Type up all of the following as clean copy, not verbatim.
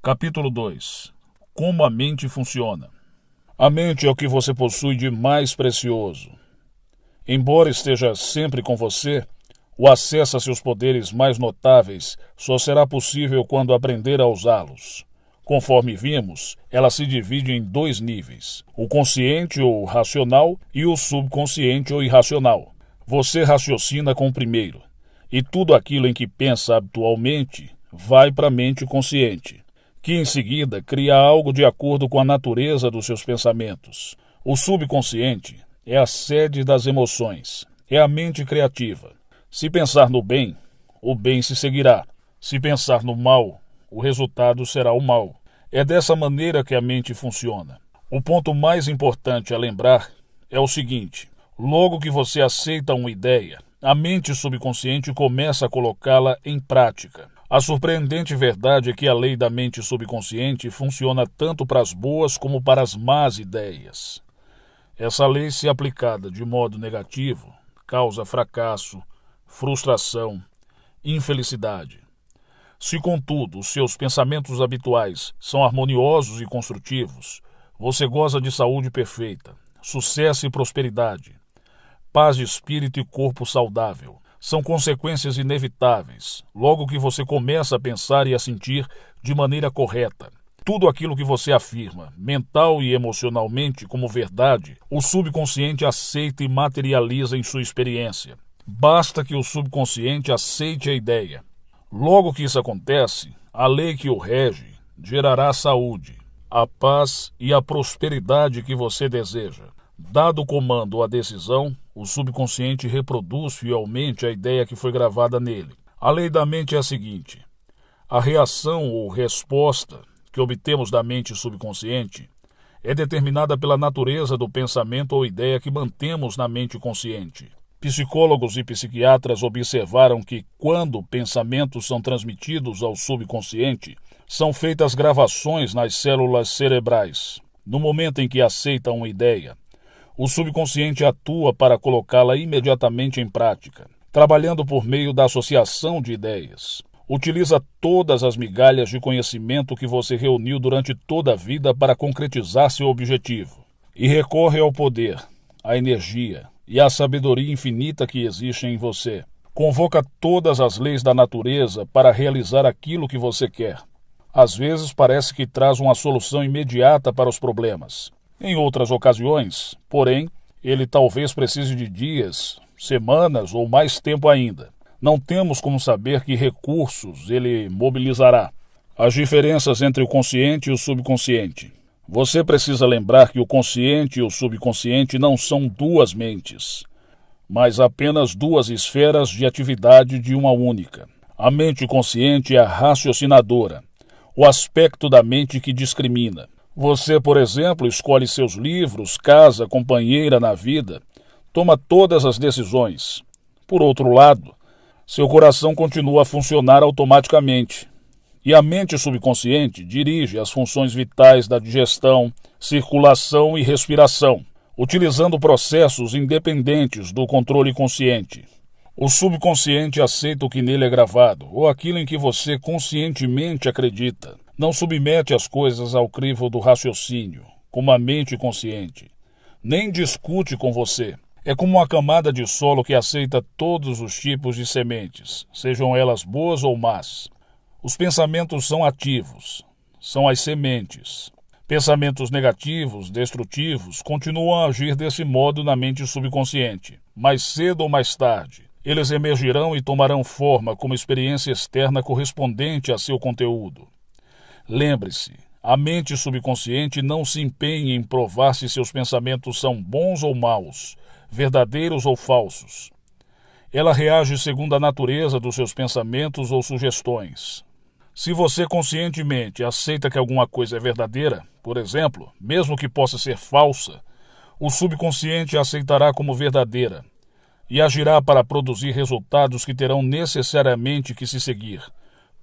Capítulo 2. Como a mente funciona. A mente é o que você possui de mais precioso. Embora esteja sempre com você, o acesso a seus poderes mais notáveis só será possível quando aprender a usá-los. Conforme vimos, ela se divide em dois níveis, o consciente ou racional e o subconsciente ou irracional. Você raciocina com o primeiro, e tudo aquilo em que pensa habitualmente vai para a mente consciente, que em seguida cria algo de acordo com a natureza dos seus pensamentos. O subconsciente é a sede das emoções, é a mente criativa. Se pensar no bem, o bem se seguirá. Se pensar no mal, o resultado será o mal. É dessa maneira que a mente funciona. O ponto mais importante a lembrar é o seguinte: logo que você aceita uma ideia, a mente subconsciente começa a colocá-la em prática. A surpreendente verdade é que a lei da mente subconsciente funciona tanto para as boas como para as más ideias. Essa lei, se aplicada de modo negativo, causa fracasso, frustração, infelicidade. Se, contudo, os seus pensamentos habituais são harmoniosos e construtivos, você goza de saúde perfeita, sucesso e prosperidade, paz de espírito e corpo saudável. São consequências inevitáveis, logo que você começa a pensar e a sentir de maneira correta. Tudo aquilo que você afirma, mental e emocionalmente, como verdade, o subconsciente aceita e materializa em sua experiência. Basta que o subconsciente aceite a ideia. Logo que isso acontece, a lei que o rege gerará a saúde, a paz e a prosperidade que você deseja. Dado o comando ou a decisão, o subconsciente reproduz fielmente a ideia que foi gravada nele. A lei da mente é a seguinte: a reação ou resposta que obtemos da mente subconsciente é determinada pela natureza do pensamento ou ideia que mantemos na mente consciente. Psicólogos e psiquiatras observaram que, quando pensamentos são transmitidos ao subconsciente, são feitas gravações nas células cerebrais. No momento em que aceitam uma ideia, o subconsciente atua para colocá-la imediatamente em prática, trabalhando por meio da associação de ideias. Utiliza todas as migalhas de conhecimento que você reuniu durante toda a vida para concretizar seu objetivo. E recorre ao poder, à energia e à sabedoria infinita que existe em você. Convoca todas as leis da natureza para realizar aquilo que você quer. Às vezes parece que traz uma solução imediata para os problemas. Em outras ocasiões, porém, ele talvez precise de dias, semanas ou mais tempo ainda. Não temos como saber que recursos ele mobilizará. As diferenças entre o consciente e o subconsciente. Você precisa lembrar que o consciente e o subconsciente não são duas mentes, mas apenas duas esferas de atividade de uma única. A mente consciente é a raciocinadora, o aspecto da mente que discrimina. Você, por exemplo, escolhe seus livros, casa, companheira na vida, toma todas as decisões. Por outro lado, seu coração continua a funcionar automaticamente, e a mente subconsciente dirige as funções vitais da digestão, circulação e respiração, utilizando processos independentes do controle consciente. O subconsciente aceita o que nele é gravado, ou aquilo em que você conscientemente acredita. Não submete as coisas ao crivo do raciocínio, como a mente consciente. Nem discute com você. É como uma camada de solo que aceita todos os tipos de sementes, sejam elas boas ou más. Os pensamentos são ativos, são as sementes. Pensamentos negativos, destrutivos, continuam a agir desse modo na mente subconsciente. Mais cedo ou mais tarde, eles emergirão e tomarão forma como experiência externa correspondente a seu conteúdo. Lembre-se, a mente subconsciente não se empenha em provar se seus pensamentos são bons ou maus, verdadeiros ou falsos. Ela reage segundo a natureza dos seus pensamentos ou sugestões. Se você conscientemente aceita que alguma coisa é verdadeira, por exemplo, mesmo que possa ser falsa, o subconsciente a aceitará como verdadeira e agirá para produzir resultados que terão necessariamente que se seguir,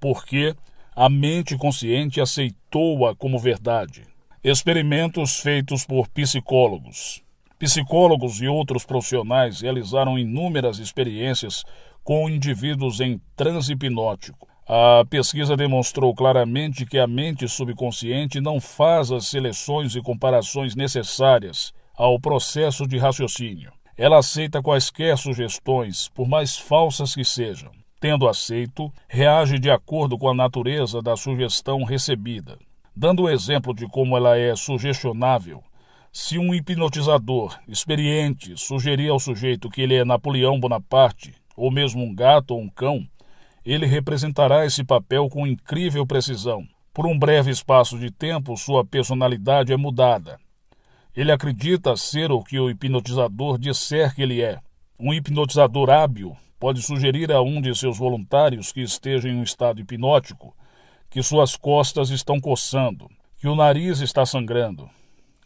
porque a mente consciente aceitou-a como verdade. Experimentos feitos por psicólogos. Psicólogos e outros profissionais realizaram inúmeras experiências com indivíduos em transe hipnótico. A pesquisa demonstrou claramente que a mente subconsciente não faz as seleções e comparações necessárias ao processo de raciocínio. Ela aceita quaisquer sugestões, por mais falsas que sejam. Tendo aceito, reage de acordo com a natureza da sugestão recebida. Dando o exemplo de como ela é sugestionável, se um hipnotizador experiente sugerir ao sujeito que ele é Napoleão Bonaparte, ou mesmo um gato ou um cão, ele representará esse papel com incrível precisão. Por um breve espaço de tempo, sua personalidade é mudada. Ele acredita ser o que o hipnotizador disser que ele é. Um hipnotizador hábil pode sugerir a um de seus voluntários que esteja em um estado hipnótico que suas costas estão coçando, que o nariz está sangrando.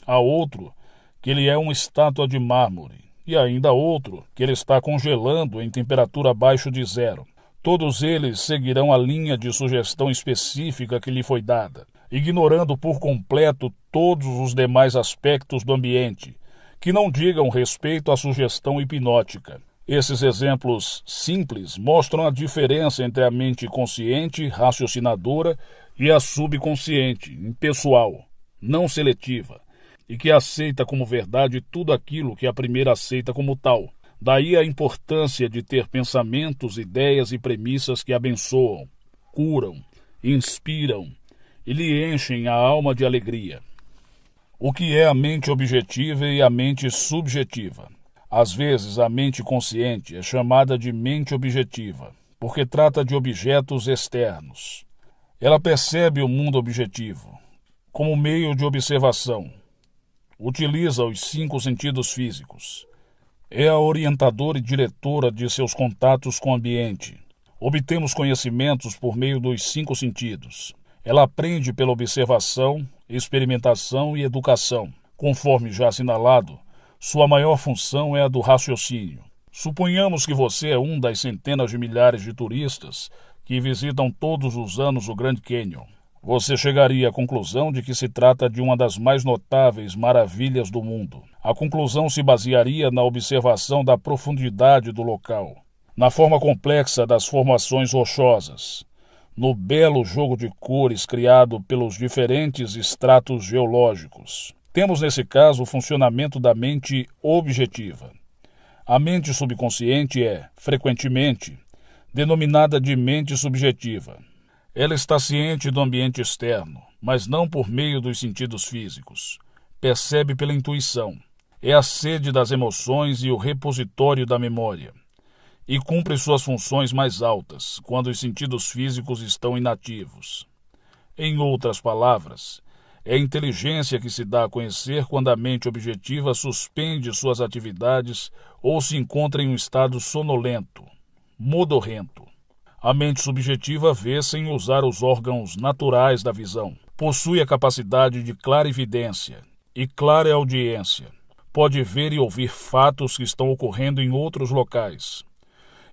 A outro que ele é uma estátua de mármore e ainda outro que ele está congelando em temperatura abaixo de zero. Todos eles seguirão a linha de sugestão específica que lhe foi dada, ignorando por completo todos os demais aspectos do ambiente, que não digam respeito à sugestão hipnótica. Esses exemplos simples mostram a diferença entre a mente consciente, raciocinadora, e a subconsciente, impessoal, não seletiva, e que aceita como verdade tudo aquilo que a primeira aceita como tal. Daí a importância de ter pensamentos, ideias e premissas que abençoam, curam, inspiram e lhe enchem a alma de alegria. O que é a mente objetiva e a mente subjetiva? Às vezes, a mente consciente é chamada de mente objetiva, porque trata de objetos externos. Ela percebe o mundo objetivo como meio de observação. Utiliza os 5 sentidos físicos. É a orientadora e diretora de seus contatos com o ambiente. Obtemos conhecimentos por meio dos 5 sentidos. Ela aprende pela observação, experimentação e educação. Conforme já assinalado, sua maior função é a do raciocínio. Suponhamos que você é um das centenas de milhares de turistas que visitam todos os anos o Grand Canyon. Você chegaria à conclusão de que se trata de uma das mais notáveis maravilhas do mundo. A conclusão se basearia na observação da profundidade do local, na forma complexa das formações rochosas, no belo jogo de cores criado pelos diferentes estratos geológicos. Temos nesse caso o funcionamento da mente objetiva. A mente subconsciente é, frequentemente, denominada de mente subjetiva. Ela está ciente do ambiente externo, mas não por meio dos sentidos físicos. Percebe pela intuição. É a sede das emoções e o repositório da memória. E cumpre suas funções mais altas, quando os sentidos físicos estão inativos. Em outras palavras, é a inteligência que se dá a conhecer quando a mente objetiva suspende suas atividades ou se encontra em um estado sonolento, modorrento. A mente subjetiva vê sem usar os órgãos naturais da visão. Possui a capacidade de clarividência e clareaudiência. Pode ver e ouvir fatos que estão ocorrendo em outros locais.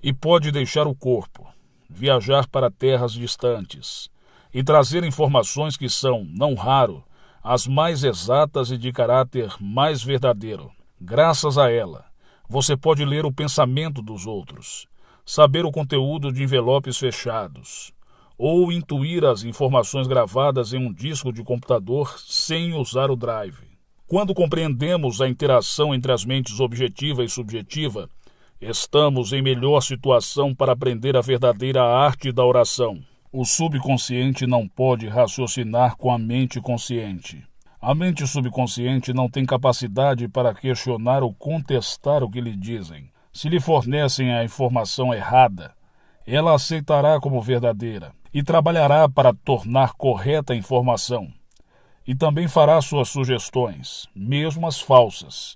E pode deixar o corpo, viajar para terras distantes e trazer informações que são, não raro, as mais exatas e de caráter mais verdadeiro. Graças a ela, você pode ler o pensamento dos outros, saber o conteúdo de envelopes fechados, ou intuir as informações gravadas em um disco de computador sem usar o drive. Quando compreendemos a interação entre as mentes objetiva e subjetiva, estamos em melhor situação para aprender a verdadeira arte da oração. O subconsciente não pode raciocinar com a mente consciente. A mente subconsciente não tem capacidade para questionar ou contestar o que lhe dizem. Se lhe fornecem a informação errada, ela aceitará como verdadeira e trabalhará para tornar correta a informação. E também fará suas sugestões, mesmo as falsas,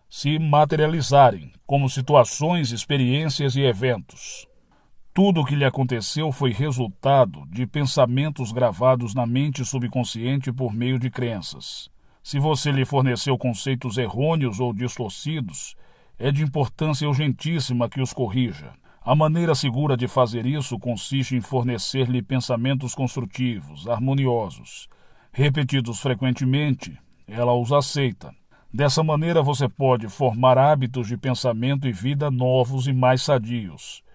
se materializarem como situações, experiências e eventos. Tudo o que lhe aconteceu foi resultado de pensamentos gravados na mente subconsciente por meio de crenças. Se você lhe forneceu conceitos errôneos ou distorcidos, é de importância urgentíssima que os corrija. A maneira segura de fazer isso consiste em fornecer-lhe pensamentos construtivos, harmoniosos. Repetidos frequentemente, ela os aceita. Dessa maneira você pode formar hábitos de pensamento e vida novos e mais sadios.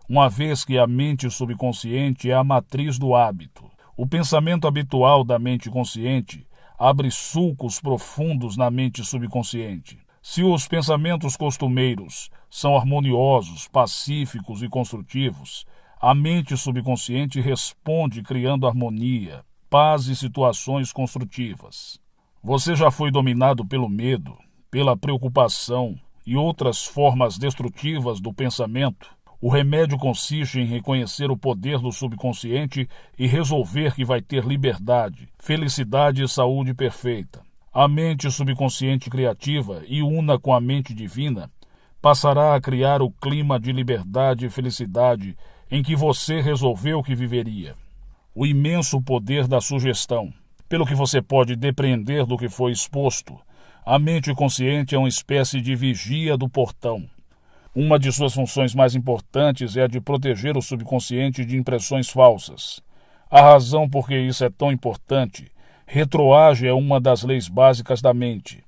uma vez que a mente subconsciente é a matriz do hábito. O pensamento habitual da mente consciente abre sulcos profundos na mente subconsciente. Se os pensamentos costumeiros são harmoniosos, pacíficos e construtivos, a mente subconsciente responde criando harmonia, paz e situações construtivas. Você já foi dominado pelo medo, pela preocupação e outras formas destrutivas do pensamento? O remédio consiste em reconhecer o poder do subconsciente e resolver que vai ter liberdade, felicidade e saúde perfeita. A mente subconsciente criativa, e una com a mente divina, passará a criar o clima de liberdade e felicidade em que você resolveu que viveria. O imenso poder da sugestão. Pelo que você pode depreender do que foi exposto, a mente consciente é uma espécie de vigia do portão. Uma de suas funções mais importantes é a de proteger o subconsciente de impressões falsas. A razão por que isso é tão importante, retroage é uma das leis básicas da mente.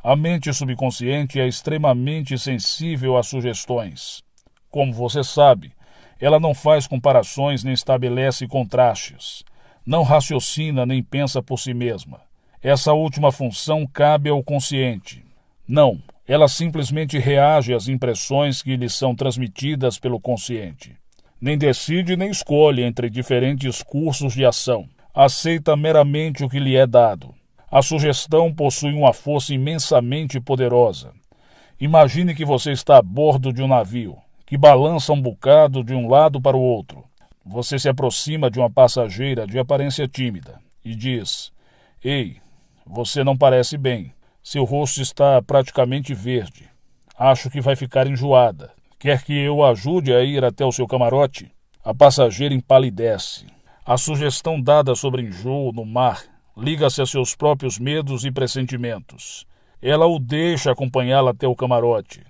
A mente subconsciente é extremamente sensível a sugestões. Como você sabe, ela não faz comparações nem estabelece contrastes. Não raciocina nem pensa por si mesma. Essa última função cabe ao consciente. Não, ela simplesmente reage às impressões que lhe são transmitidas pelo consciente. Nem decide nem escolhe entre diferentes cursos de ação. Aceita meramente o que lhe é dado. A sugestão possui uma força imensamente poderosa. Imagine que você está a bordo de um navio, que balança um bocado de um lado para o outro. Você se aproxima de uma passageira de aparência tímida e diz: "Ei, você não parece bem. Seu rosto está praticamente verde. Acho que vai ficar enjoada. Quer que eu ajude a ir até o seu camarote?" A passageira empalidece. A sugestão dada sobre enjoo no mar liga-se a seus próprios medos e pressentimentos. Ela o deixa acompanhá-la até o camarote.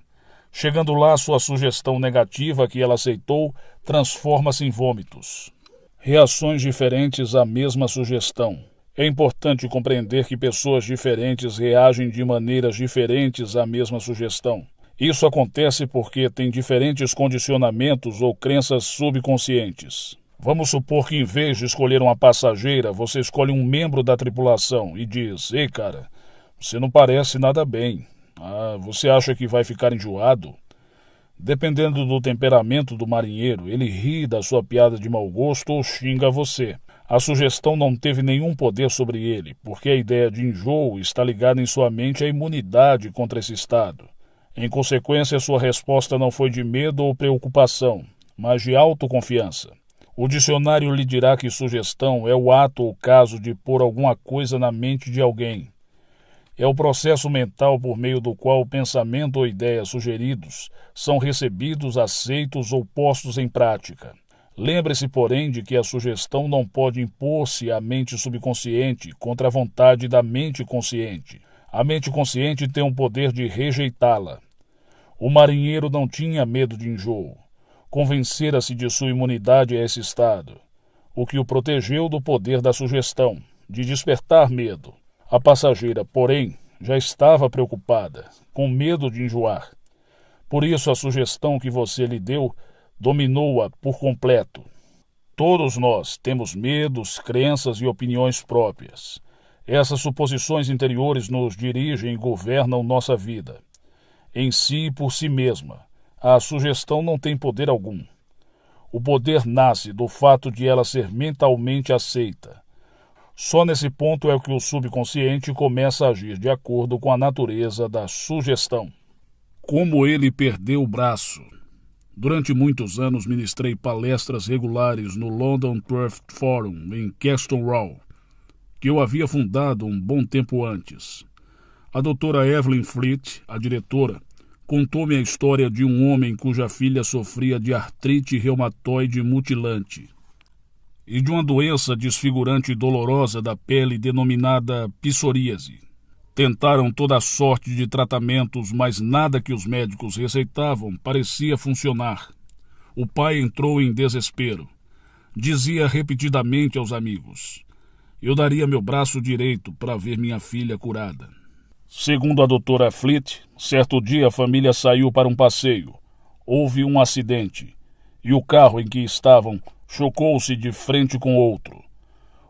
Chegando lá, sua sugestão negativa que ela aceitou transforma-se em vômitos. Reações diferentes à mesma sugestão. É importante compreender que pessoas diferentes reagem de maneiras diferentes à mesma sugestão. Isso acontece porque têm diferentes condicionamentos ou crenças subconscientes. Vamos supor que, em vez de escolher uma passageira, você escolhe um membro da tripulação e diz: "Ei, cara, você não parece nada bem. Você acha que vai ficar enjoado?" Dependendo do temperamento do marinheiro, ele ri da sua piada de mau gosto ou xinga você. A sugestão não teve nenhum poder sobre ele, porque a ideia de enjoo está ligada em sua mente à imunidade contra esse estado. Em consequência, sua resposta não foi de medo ou preocupação, mas de autoconfiança. O dicionário lhe dirá que sugestão é o ato ou caso de pôr alguma coisa na mente de alguém. É o processo mental por meio do qual o pensamento ou ideias sugeridos são recebidos, aceitos ou postos em prática. Lembre-se, porém, de que a sugestão não pode impor-se à mente subconsciente contra a vontade da mente consciente. A mente consciente tem o poder de rejeitá-la. O marinheiro não tinha medo de enjoo. Convencera-se de sua imunidade a esse estado, o que o protegeu do poder da sugestão, de despertar medo. A passageira, porém, já estava preocupada, com medo de enjoar. Por isso a sugestão que você lhe deu dominou-a por completo. Todos nós temos medos, crenças e opiniões próprias. Essas suposições interiores nos dirigem e governam nossa vida. Em si e por si mesma, a sugestão não tem poder algum. O poder nasce do fato de ela ser mentalmente aceita. Só nesse ponto é que o subconsciente começa a agir de acordo com a natureza da sugestão. Como ele perdeu o braço. Durante muitos anos ministrei palestras regulares no London Truth Forum, em Castle Row, que eu havia fundado um bom tempo antes. A doutora Evelyn Fleet, a diretora, contou-me a história de um homem cuja filha sofria de artrite reumatoide mutilante e de uma doença desfigurante e dolorosa da pele denominada psoríase. Tentaram toda a sorte de tratamentos, mas nada que os médicos receitavam parecia funcionar. O pai entrou em desespero. Dizia repetidamente aos amigos: "Eu daria meu braço direito para ver minha filha curada." Segundo a doutora Fleet, certo dia a família saiu para um passeio. Houve um acidente. e o carro em que estavam chocou-se de frente com outro.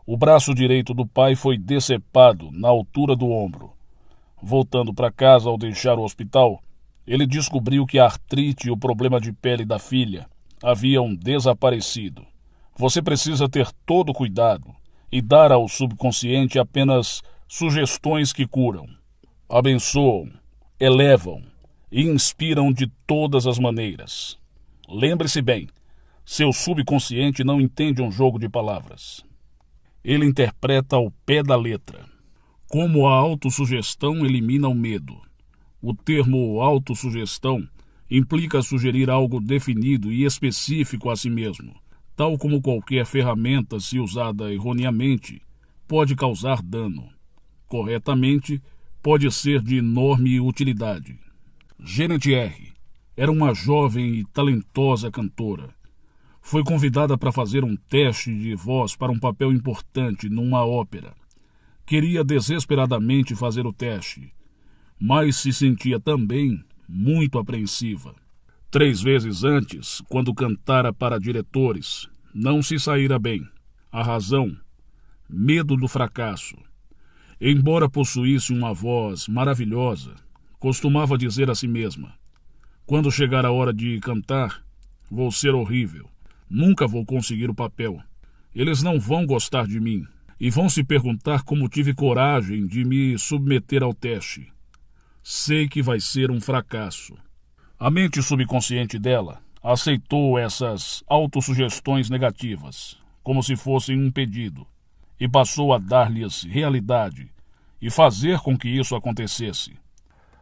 O braço direito do pai foi decepado na altura do ombro. Voltando para casa ao deixar o hospital, ele descobriu que a artrite e o problema de pele da filha haviam desaparecido. Você precisa ter todo cuidado e dar ao subconsciente apenas sugestões que curam, abençoam, elevam e inspiram de todas as maneiras. Lembre-se bem, seu subconsciente não entende um jogo de palavras. Ele interpreta ao pé da letra. Como a autossugestão elimina o medo. O termo autossugestão implica sugerir algo definido e específico a si mesmo. Tal como qualquer ferramenta, se usada erroneamente, pode causar dano. Corretamente, pode ser de enorme utilidade. Janet R. era uma jovem e talentosa cantora. Foi convidada para fazer um teste de voz para um papel importante numa ópera. Queria desesperadamente fazer o teste, mas se sentia também muito apreensiva. 3 vezes antes, quando cantara para diretores, não se saíra bem. A razão? Medo do fracasso. Embora possuísse uma voz maravilhosa, costumava dizer a si mesma: quando chegar a hora de cantar, vou ser horrível. Nunca vou conseguir o papel. Eles não vão gostar de mim e vão se perguntar como tive coragem de me submeter ao teste. Sei que vai ser um fracasso. A mente subconsciente dela aceitou essas autossugestões negativas, como se fossem um pedido, e passou a dar-lhes realidade e fazer com que isso acontecesse.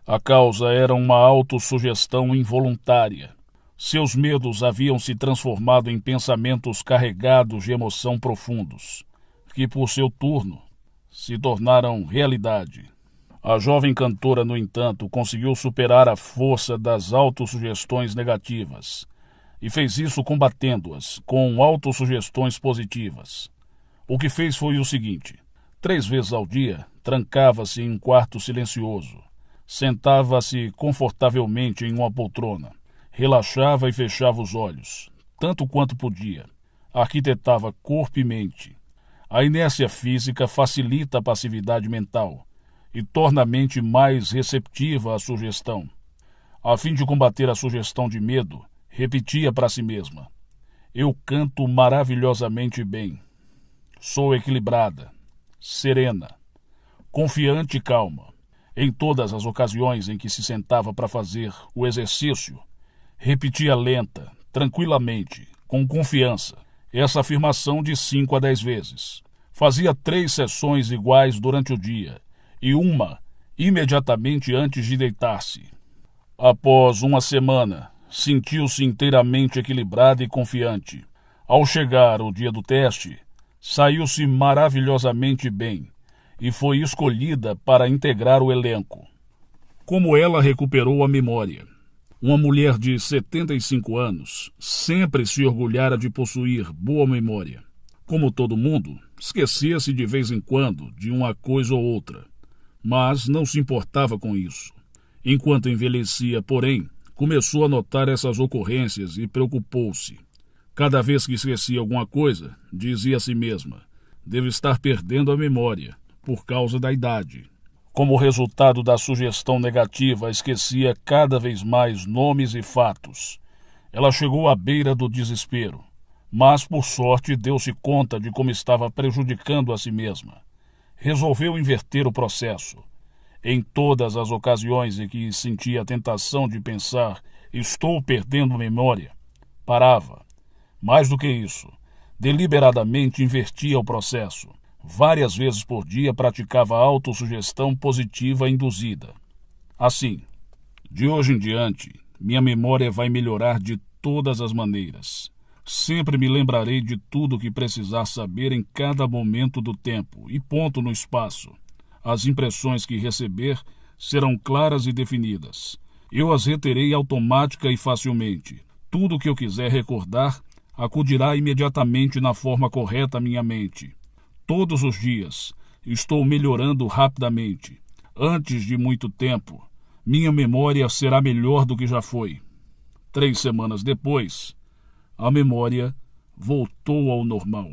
A causa era uma autossugestão involuntária. Seus medos haviam se transformado em pensamentos carregados de emoção profundos, que, por seu turno, se tornaram realidade. A jovem cantora, no entanto, conseguiu superar a força das autossugestões negativas e fez isso combatendo-as com autossugestões positivas. O que fez foi o seguinte: 3 vezes ao dia, trancava-se em um quarto silencioso, sentava-se confortavelmente em uma poltrona, relaxava e fechava os olhos, tanto quanto podia, arquitetava corpo e mente. A inércia física facilita a passividade mental e torna a mente mais receptiva à sugestão. A fim de combater a sugestão de medo, repetia para si mesma: eu canto maravilhosamente bem. Sou equilibrada, serena, confiante e calma. Em todas as ocasiões em que se sentava para fazer o exercício, repetia lenta, tranquilamente, com confiança, essa afirmação de 5 a 10 vezes. Fazia 3 sessões iguais durante o dia e uma imediatamente antes de deitar-se. Após uma semana, sentiu-se inteiramente equilibrada e confiante. Ao chegar o dia do teste, saiu-se maravilhosamente bem e foi escolhida para integrar o elenco. Como ela recuperou a memória? Uma mulher de 75 anos sempre se orgulhara de possuir boa memória. Como todo mundo, esquecia-se de vez em quando de uma coisa ou outra, mas não se importava com isso. Enquanto envelhecia, porém, começou a notar essas ocorrências e preocupou-se. Cada vez que esquecia alguma coisa, dizia a si mesma: devo estar perdendo a memória, por causa da idade. Como resultado da sugestão negativa, esquecia cada vez mais nomes e fatos. Ela chegou à beira do desespero, mas, por sorte, deu-se conta de como estava prejudicando a si mesma. Resolveu inverter o processo. Em todas as ocasiões em que sentia a tentação de pensar estou perdendo memória, parava. Mais do que isso, deliberadamente invertia o processo. Várias vezes por dia praticava a autossugestão positiva induzida. Assim, de hoje em diante, minha memória vai melhorar de todas as maneiras. Sempre me lembrarei de tudo o que precisar saber em cada momento do tempo e ponto no espaço. As impressões que receber serão claras e definidas. Eu as reterei automática e facilmente. Tudo o que eu quiser recordar acudirá imediatamente na forma correta à minha mente. Todos os dias estou melhorando rapidamente. Antes de muito tempo, minha memória será melhor do que já foi. 3 semanas depois, a memória voltou ao normal.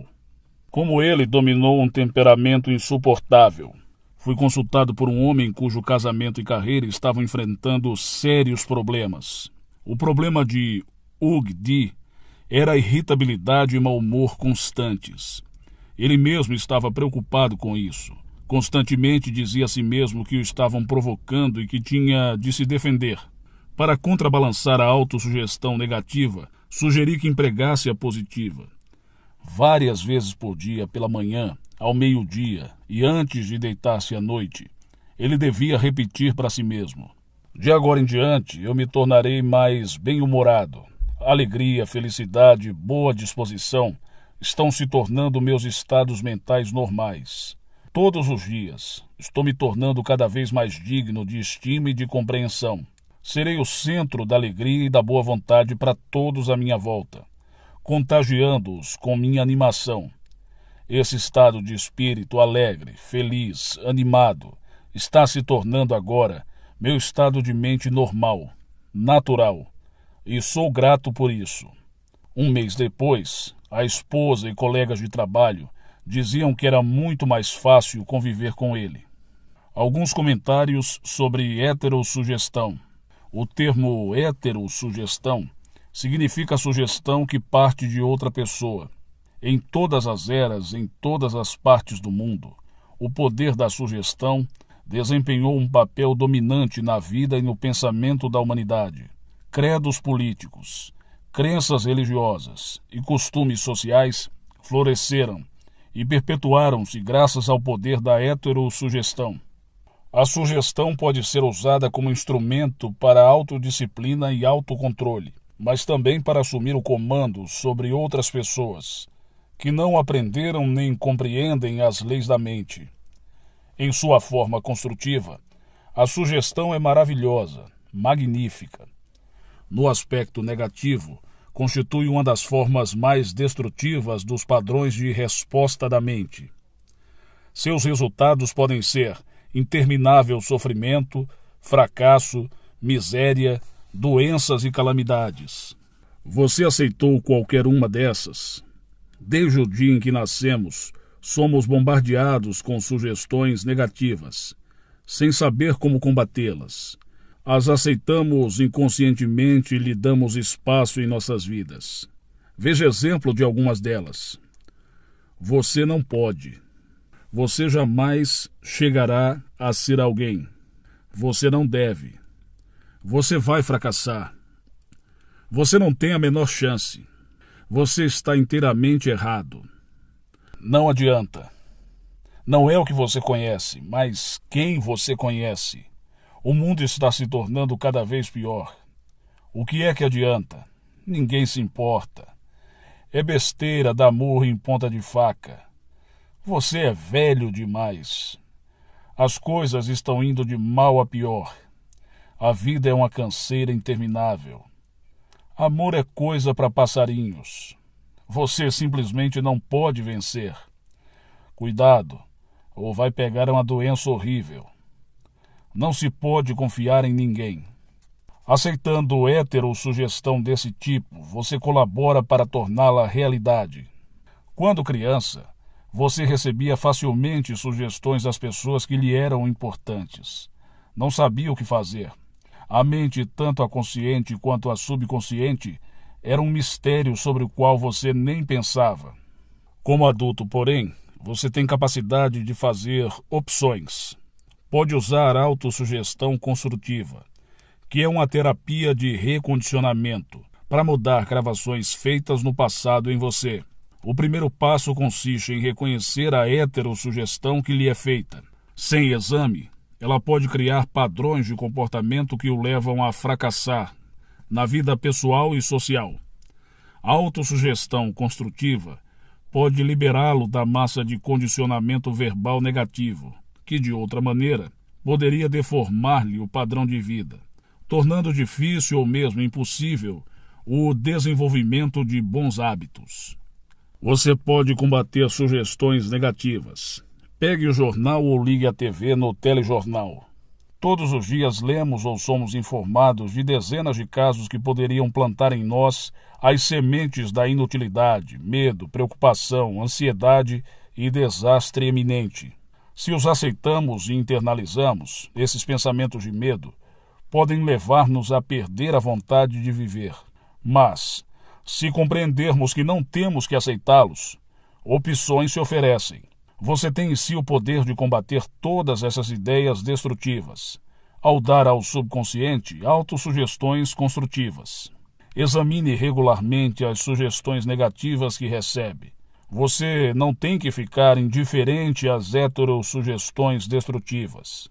Como ele dominou um temperamento insuportável, fui consultado por um homem cujo casamento e carreira estavam enfrentando sérios problemas. O problema de Ugdi era a irritabilidade e mau humor constantes. Ele mesmo estava preocupado com isso. Constantemente dizia a si mesmo que o estavam provocando e que tinha de se defender. Para contrabalançar a autossugestão negativa, sugeri que empregasse a positiva. Várias vezes por dia, pela manhã, ao meio-dia e antes de deitar-se à noite, ele devia repetir para si mesmo: de agora em diante eu me tornarei mais bem-humorado. Alegria, felicidade, boa disposição estão se tornando meus estados mentais normais. Todos os dias estou me tornando cada vez mais digno de estima e de compreensão. Serei o centro da alegria e da boa vontade para todos à minha volta, contagiando-os com minha animação. Esse estado de espírito alegre, feliz, animado, está se tornando agora meu estado de mente normal, natural, e sou grato por isso. Um mês depois, a esposa e colegas de trabalho diziam que era muito mais fácil conviver com ele. Alguns comentários sobre heterossugestão. O termo heterossugestão significa a sugestão que parte de outra pessoa. Em todas as eras, em todas as partes do mundo, o poder da sugestão desempenhou um papel dominante na vida e no pensamento da humanidade. Credos políticos, crenças religiosas e costumes sociais floresceram e perpetuaram-se graças ao poder da heterossugestão. A sugestão pode ser usada como instrumento para autodisciplina e autocontrole, mas também para assumir o comando sobre outras pessoas, que não aprenderam nem compreendem as leis da mente. Em sua forma construtiva, a sugestão é maravilhosa, magnífica. No aspecto negativo, constitui uma das formas mais destrutivas dos padrões de resposta da mente. Seus resultados podem ser interminável sofrimento, fracasso, miséria, doenças e calamidades. Você aceitou qualquer uma dessas? Desde o dia em que nascemos, somos bombardeados com sugestões negativas, sem saber como combatê-las. As aceitamos inconscientemente e lhe damos espaço em nossas vidas. Veja exemplo de algumas delas. Você não pode. Você jamais chegará a ser alguém. Você não deve. Você vai fracassar. Você não tem a menor chance. Você está inteiramente errado. Não adianta. Não é o que você conhece, mas quem você conhece. O mundo está se tornando cada vez pior. O que é que adianta? Ninguém se importa. É besteira dar murro em ponta de faca. Você é velho demais. As coisas estão indo de mal a pior. A vida é uma canseira interminável. Amor é coisa para passarinhos. Você simplesmente não pode vencer. Cuidado, ou vai pegar uma doença horrível. Não se pode confiar em ninguém. Aceitando heterossugestão desse tipo, você colabora para torná-la realidade. Quando criança, você recebia facilmente sugestões das pessoas que lhe eram importantes. Não sabia o que fazer. A mente, tanto a consciente quanto a subconsciente, era um mistério sobre o qual você nem pensava. Como adulto, porém, você tem capacidade de fazer opções. Pode usar autossugestão construtiva, que é uma terapia de recondicionamento, para mudar gravações feitas no passado em você. O primeiro passo consiste em reconhecer a heterossugestão que lhe é feita. Sem exame, ela pode criar padrões de comportamento que o levam a fracassar na vida pessoal e social. A autossugestão construtiva pode liberá-lo da massa de condicionamento verbal negativo, que, de outra maneira, poderia deformar-lhe o padrão de vida, tornando difícil ou mesmo impossível o desenvolvimento de bons hábitos. Você pode combater sugestões negativas. Pegue o jornal ou ligue a TV no telejornal. Todos os dias lemos ou somos informados de dezenas de casos que poderiam plantar em nós as sementes da inutilidade, medo, preocupação, ansiedade e desastre iminente. Se os aceitamos e internalizamos, esses pensamentos de medo podem levar-nos a perder a vontade de viver. Mas, se compreendermos que não temos que aceitá-los, opções se oferecem. Você tem em si o poder de combater todas essas ideias destrutivas, ao dar ao subconsciente autossugestões construtivas. Examine regularmente as sugestões negativas que recebe. Você não tem que ficar indiferente às heterossugestões destrutivas.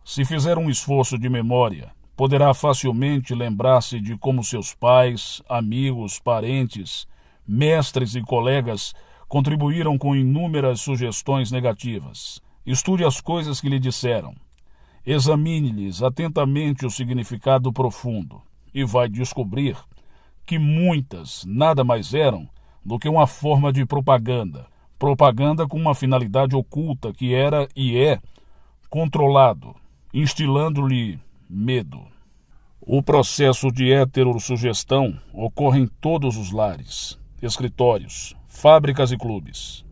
Se fizer um esforço de memória, poderá facilmente lembrar-se de como seus pais, amigos, parentes, mestres e colegas contribuíram com inúmeras sugestões negativas. Estude as coisas que lhe disseram. Examine-lhes atentamente o significado profundo e vai descobrir que muitas nada mais eram do que uma forma de propaganda. Propaganda com uma finalidade oculta que era e é controlado, instilando-lhe medo. O processo de heterossugestão ocorre em todos os lares, escritórios, fábricas e clubes.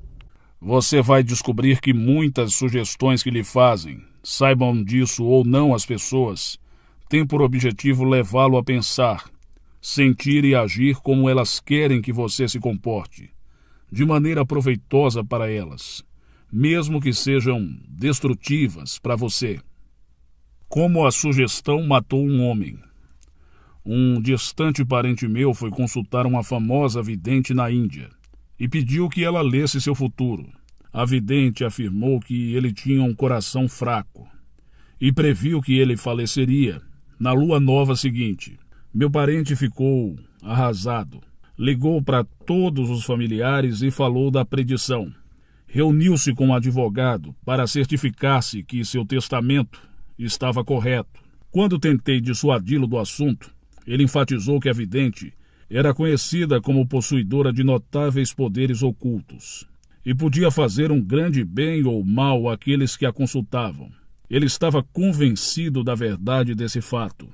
Você vai descobrir que muitas sugestões que lhe fazem, saibam disso ou não as pessoas, têm por objetivo levá-lo a pensar, sentir e agir como elas querem que você se comporte, de maneira proveitosa para elas, mesmo que sejam destrutivas para você. Como a sugestão matou um homem. Um distante parente meu foi consultar uma famosa vidente na Índia e pediu que ela lesse seu futuro. A vidente afirmou que ele tinha um coração fraco e previu que ele faleceria na lua nova seguinte. Meu parente ficou arrasado. Ligou para todos os familiares e falou da predição. Reuniu-se com um advogado para certificar-se que seu testamento estava correto. Quando tentei dissuadi-lo do assunto, ele enfatizou que a vidente era conhecida como possuidora de notáveis poderes ocultos e podia fazer um grande bem ou mal àqueles que a consultavam. Ele estava convencido da verdade desse fato.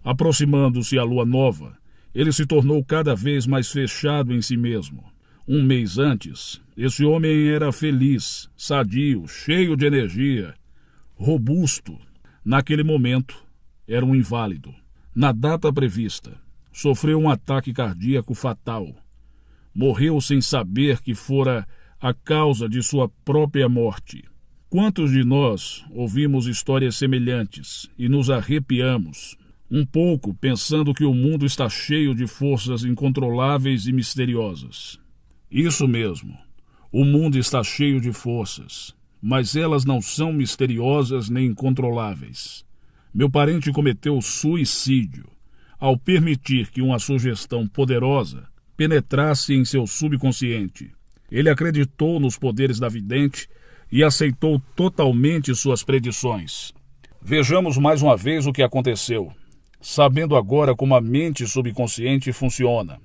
Aproximando-se à lua nova, ele se tornou cada vez mais fechado em si mesmo. Um mês antes, esse homem era feliz, sadio, cheio de energia, robusto. Naquele momento, era um inválido. Na data prevista, sofreu um ataque cardíaco fatal. Morreu sem saber que fora a causa de sua própria morte. Quantos de nós ouvimos histórias semelhantes e nos arrepiamos, um pouco pensando que o mundo está cheio de forças incontroláveis e misteriosas? Isso mesmo, o mundo está cheio de forças, mas elas não são misteriosas nem incontroláveis. Meu parente cometeu suicídio ao permitir que uma sugestão poderosa penetrasse em seu subconsciente. Ele acreditou nos poderes da vidente e aceitou totalmente suas predições. Vejamos mais uma vez o que aconteceu, sabendo agora como a mente subconsciente funciona.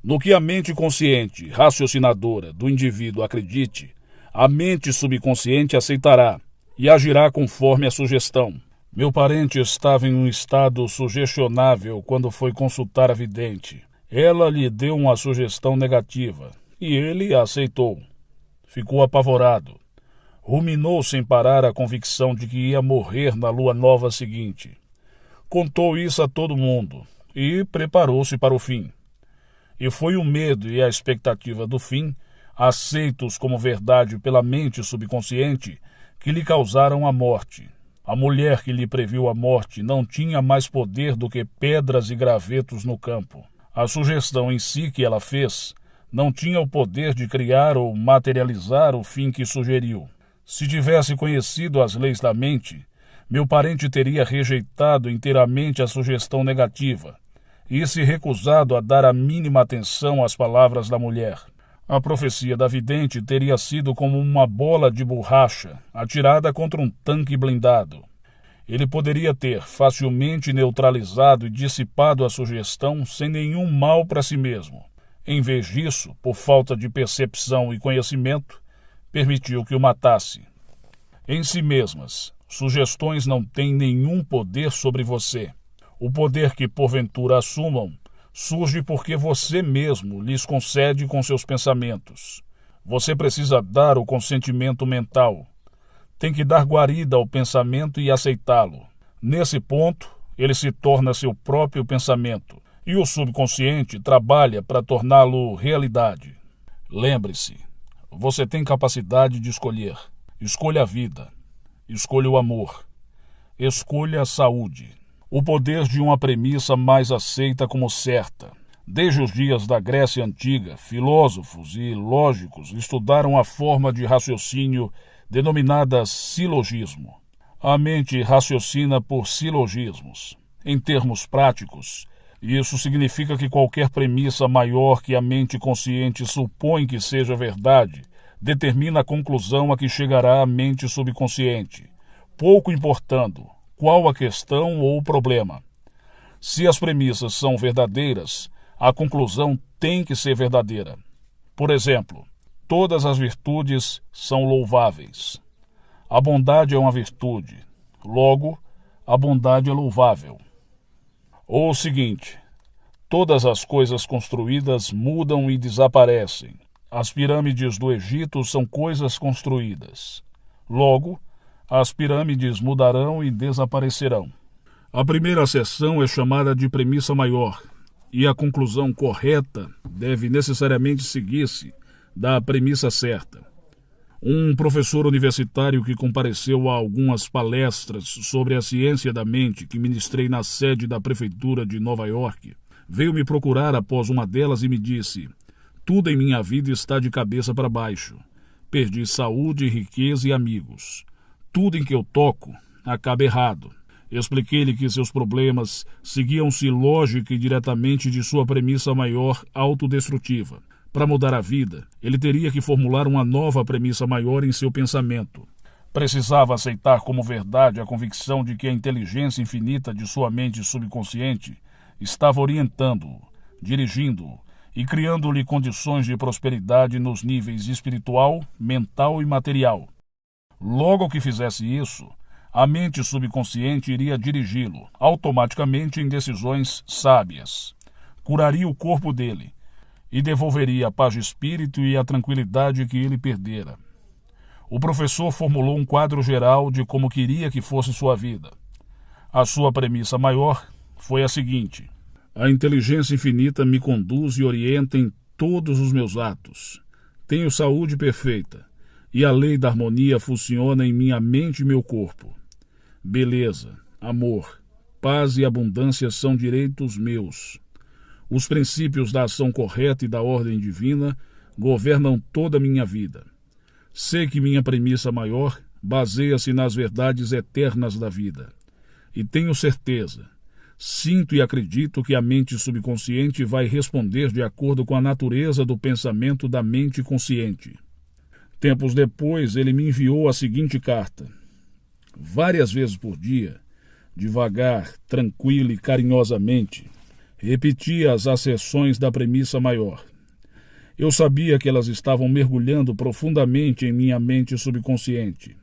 No que a mente consciente, raciocinadora do indivíduo acredite, a mente subconsciente aceitará e agirá conforme a sugestão. Meu parente estava em um estado sugestionável quando foi consultar a vidente. Ela lhe deu uma sugestão negativa e ele a aceitou. Ficou apavorado. Ruminou sem parar a convicção de que ia morrer na lua nova seguinte. Contou isso a todo mundo e preparou-se para o fim. E foi o medo e a expectativa do fim, aceitos como verdade pela mente subconsciente, que lhe causaram a morte. A mulher que lhe previu a morte não tinha mais poder do que pedras e gravetos no campo. A sugestão em si que ela fez não tinha o poder de criar ou materializar o fim que sugeriu. Se tivesse conhecido as leis da mente, meu parente teria rejeitado inteiramente a sugestão negativa e se recusado a dar a mínima atenção às palavras da mulher. A profecia da vidente teria sido como uma bola de borracha atirada contra um tanque blindado. Ele poderia ter facilmente neutralizado e dissipado a sugestão sem nenhum mal para si mesmo. Em vez disso, por falta de percepção e conhecimento, permitiu que o matasse. Em si mesmas, Sugestões não têm nenhum poder sobre você. O poder que porventura assumam surge porque você mesmo lhes concede com seus pensamentos. Você precisa dar o consentimento mental. Tem que dar guarida ao pensamento e aceitá-lo. Nesse ponto, ele se torna seu próprio pensamento, e o subconsciente trabalha para torná-lo realidade. Lembre-se, você tem capacidade de escolher. Escolha a vida. Escolha o amor. Escolha a saúde. O poder de uma premissa mais aceita como certa. Desde os dias da Grécia Antiga, filósofos e lógicos estudaram a forma de raciocínio denominada silogismo. A mente raciocina por silogismos. Em termos práticos, isso significa que qualquer premissa maior que a mente consciente supõe que seja verdade determina a conclusão a que chegará a mente subconsciente, pouco importando qual a questão ou o problema. Se as premissas são verdadeiras, a conclusão tem que ser verdadeira. Por exemplo, todas as virtudes são louváveis. A bondade é uma virtude. Logo, a bondade é louvável. Ou o seguinte: todas as coisas construídas mudam e desaparecem. As pirâmides do Egito são coisas construídas. Logo, as pirâmides mudarão e desaparecerão. A primeira seção é chamada de premissa maior, e a conclusão correta deve necessariamente seguir-se da premissa certa. Um professor universitário que compareceu a algumas palestras sobre a ciência da mente que ministrei na sede da prefeitura de Nova York veio me procurar após uma delas e me disse: tudo em minha vida está de cabeça para baixo. Perdi saúde, riqueza e amigos. Tudo em que eu toco acaba errado. Expliquei-lhe que seus problemas seguiam-se lógica e diretamente de sua premissa maior autodestrutiva. Para mudar a vida, ele teria que formular uma nova premissa maior em seu pensamento. Precisava aceitar como verdade a convicção de que a inteligência infinita de sua mente subconsciente estava orientando-o, dirigindo-o e criando-lhe condições de prosperidade nos níveis espiritual, mental e material. Logo que fizesse isso, a mente subconsciente iria dirigi-lo automaticamente em decisões sábias. Curaria o corpo dele e devolveria a paz de espírito e a tranquilidade que ele perdera. O professor formulou um quadro geral de como queria que fosse sua vida. A sua premissa maior foi a seguinte: a inteligência infinita me conduz e orienta em todos os meus atos. Tenho saúde perfeita, e a lei da harmonia funciona em minha mente e meu corpo. Beleza, amor, paz e abundância são direitos meus. Os princípios da ação correta e da ordem divina governam toda a minha vida. Sei que minha premissa maior baseia-se nas verdades eternas da vida. E tenho certeza, sinto e acredito que a mente subconsciente vai responder de acordo com a natureza do pensamento da mente consciente. Tempos depois, ele me enviou a seguinte carta. Várias vezes por dia, devagar, tranquilo e carinhosamente, repetia as asserções da premissa maior. Eu sabia que elas estavam mergulhando profundamente em minha mente subconsciente.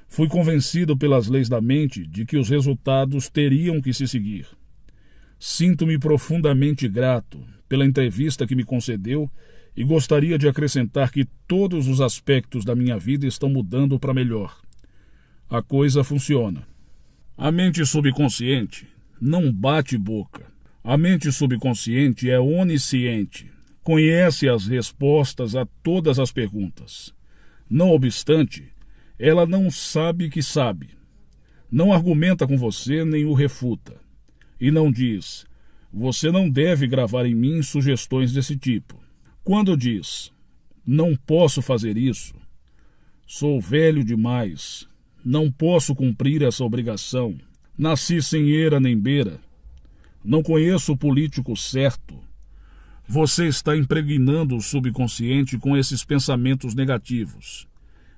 Fui convencido pelas leis da mente de que os resultados teriam que se seguir. Sinto-me profundamente grato pela entrevista que me concedeu e gostaria de acrescentar que todos os aspectos da minha vida estão mudando para melhor. A coisa funciona. A mente subconsciente não bate boca. A mente subconsciente é onisciente. Conhece as respostas a todas as perguntas. Não obstante, ela não sabe que sabe. Não argumenta com você nem o refuta. E não diz: você não deve gravar em mim sugestões desse tipo. Quando diz: não posso fazer isso, sou velho demais, não posso cumprir essa obrigação, nasci sem eira nem beira, não conheço o político certo, você está impregnando o subconsciente com esses pensamentos negativos.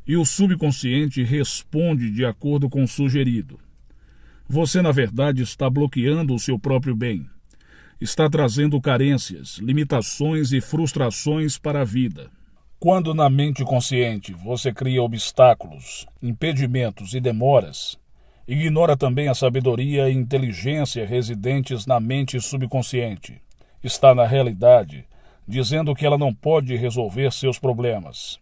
E o subconsciente responde de acordo com o sugerido. Você, na verdade, está bloqueando o seu próprio bem. Está trazendo carências, limitações e frustrações para a vida. Quando na mente consciente você cria obstáculos, impedimentos e demoras, Ignora também a sabedoria e inteligência residentes na mente subconsciente. Está na realidade, dizendo que ela não pode resolver seus problemas.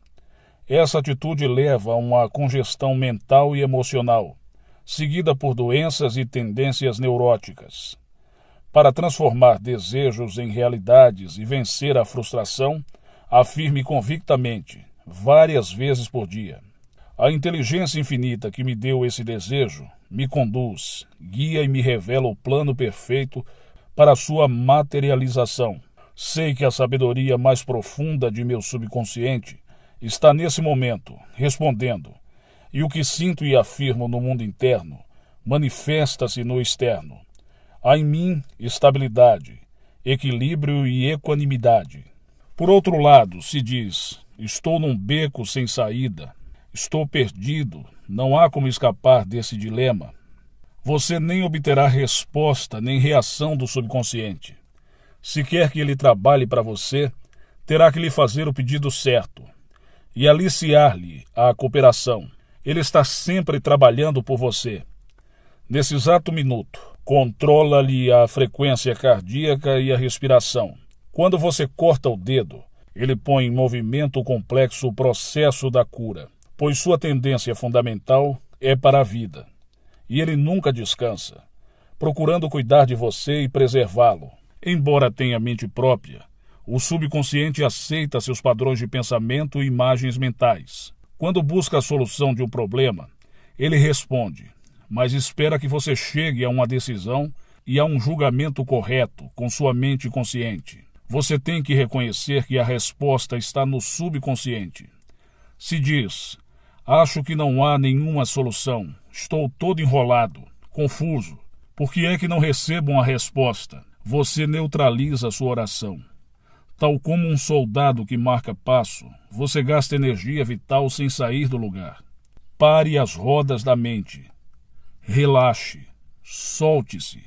Essa atitude leva a uma congestão mental e emocional, seguida por doenças e tendências neuróticas. Para transformar desejos em realidades e vencer a frustração, afirme convictamente, várias vezes por dia: a inteligência infinita que me deu esse desejo me conduz, guia e me revela o plano perfeito para a sua materialização. Sei que a sabedoria mais profunda de meu subconsciente está nesse momento, respondendo, e o que sinto e afirmo no mundo interno manifesta-se no externo. Há em mim estabilidade, equilíbrio e equanimidade. Por outro lado, se diz: estou num beco sem saída, estou perdido, não há como escapar desse dilema. Você nem obterá resposta nem reação do subconsciente. Se quer que ele trabalhe para você, terá que lhe fazer o pedido certo e aliciar-lhe a cooperação. Ele está sempre trabalhando por você. Nesse exato minuto, controla-lhe a frequência cardíaca e a respiração. Quando você corta o dedo, ele põe em movimento o complexo processo da cura, pois sua tendência fundamental é para a vida. E ele nunca descansa, procurando cuidar de você e preservá-lo. Embora tenha mente própria, o subconsciente aceita seus padrões de pensamento e imagens mentais. Quando busca a solução de um problema, ele responde, mas espera que você chegue a uma decisão e a um julgamento correto com sua mente consciente. Você tem que reconhecer que a resposta está no subconsciente. Se diz: acho que não há nenhuma solução, estou todo enrolado, confuso. Por que é que não recebo uma resposta? Você neutraliza sua oração. Tal como um soldado que marca passo, você gasta energia vital sem sair do lugar. Pare as rodas da mente. Relaxe. Solte-se.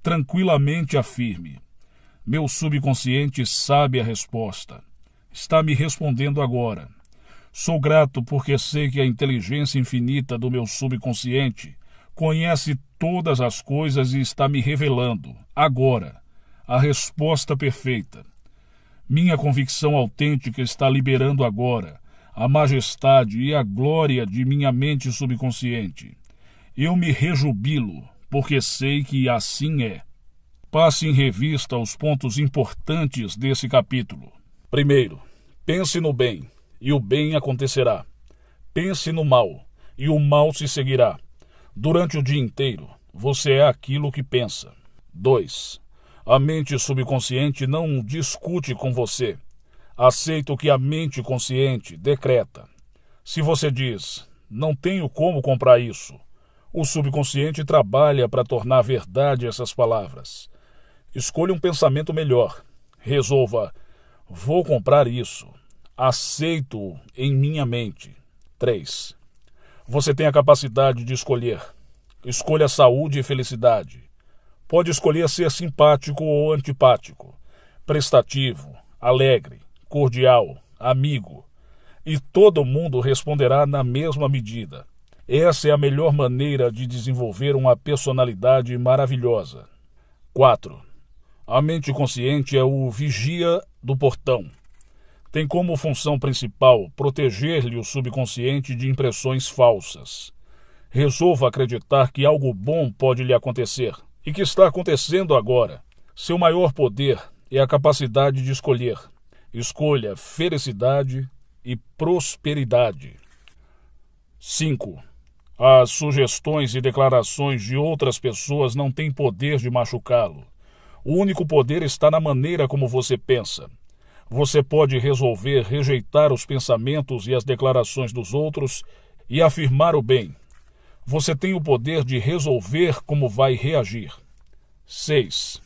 Tranquilamente afirme: meu subconsciente sabe a resposta. Está me respondendo agora. Sou grato porque sei que a inteligência infinita do meu subconsciente conhece todas as coisas e está me revelando, agora, a resposta perfeita. Minha convicção autêntica está liberando agora a majestade e a glória de minha mente subconsciente. Eu me rejubilo, porque sei que assim é. Passe em revista os pontos importantes desse capítulo. Primeiro, pense no bem, e o bem acontecerá. Pense no mal, e o mal se seguirá. Durante o dia inteiro, você é aquilo que pensa. 2. A mente subconsciente não discute com você. Aceita o que a mente consciente decreta. Se você diz: não tenho como comprar isso, o subconsciente trabalha para tornar verdade essas palavras. Escolha um pensamento melhor. Resolva: vou comprar isso. Aceito em minha mente. 3. Você tem a capacidade de escolher. Escolha saúde e felicidade. Pode escolher ser simpático ou antipático, prestativo, alegre, cordial, amigo. E todo mundo responderá na mesma medida. Essa é a melhor maneira de desenvolver uma personalidade maravilhosa. 4. A mente consciente é o vigia do portão. Tem como função principal proteger-lhe o subconsciente de impressões falsas. Resolva acreditar que algo bom pode lhe acontecer e que está acontecendo agora. Seu maior poder é a capacidade de escolher. Escolha felicidade e prosperidade. 5. As sugestões e declarações de outras pessoas não têm poder de machucá-lo. O único poder está na maneira como você pensa. Você pode resolver rejeitar os pensamentos e as declarações dos outros e afirmar o bem. Você tem o poder de resolver como vai reagir. 6.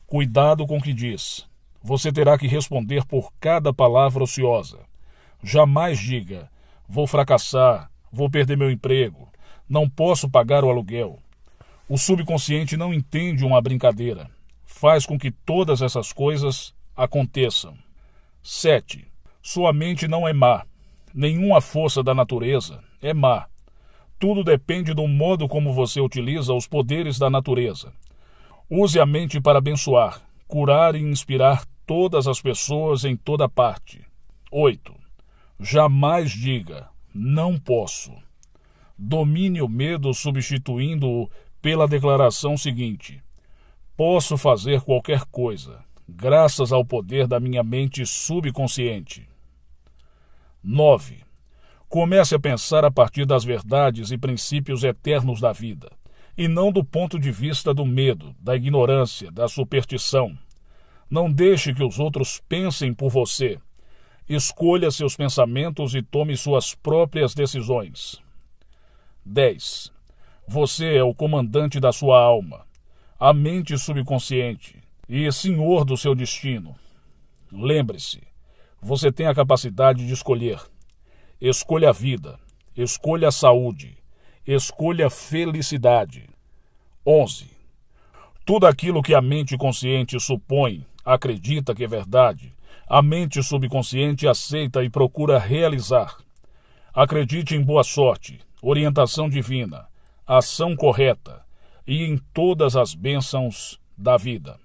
Cuidado com o que diz. Você terá que responder por cada palavra ociosa. Jamais diga: vou fracassar, vou perder meu emprego, não posso pagar o aluguel. O subconsciente não entende uma brincadeira. Faz com que todas essas coisas aconteçam. 7. Sua mente não é má. Nenhuma força da natureza é má. Tudo depende do modo como você utiliza os poderes da natureza. Use a mente para abençoar, curar e inspirar todas as pessoas em toda parte. 8. Jamais diga, não posso. Domine o medo substituindo-o pela declaração seguinte: posso fazer qualquer coisa, graças ao poder da minha mente subconsciente. 9. Comece a pensar a partir das verdades e princípios eternos da vida, e não do ponto de vista do medo, da ignorância, da superstição. Não deixe que os outros pensem por você. Escolha seus pensamentos e tome suas próprias decisões. 10. Você é o comandante da sua alma, a mente subconsciente e senhor do seu destino. Lembre-se, você tem a capacidade de escolher. Escolha a vida, escolha a saúde, escolha a felicidade. 11. Tudo aquilo que a mente consciente supõe, acredita que é verdade, a mente subconsciente aceita e procura realizar. Acredite em boa sorte, orientação divina, ação correta e em todas as bênçãos da vida.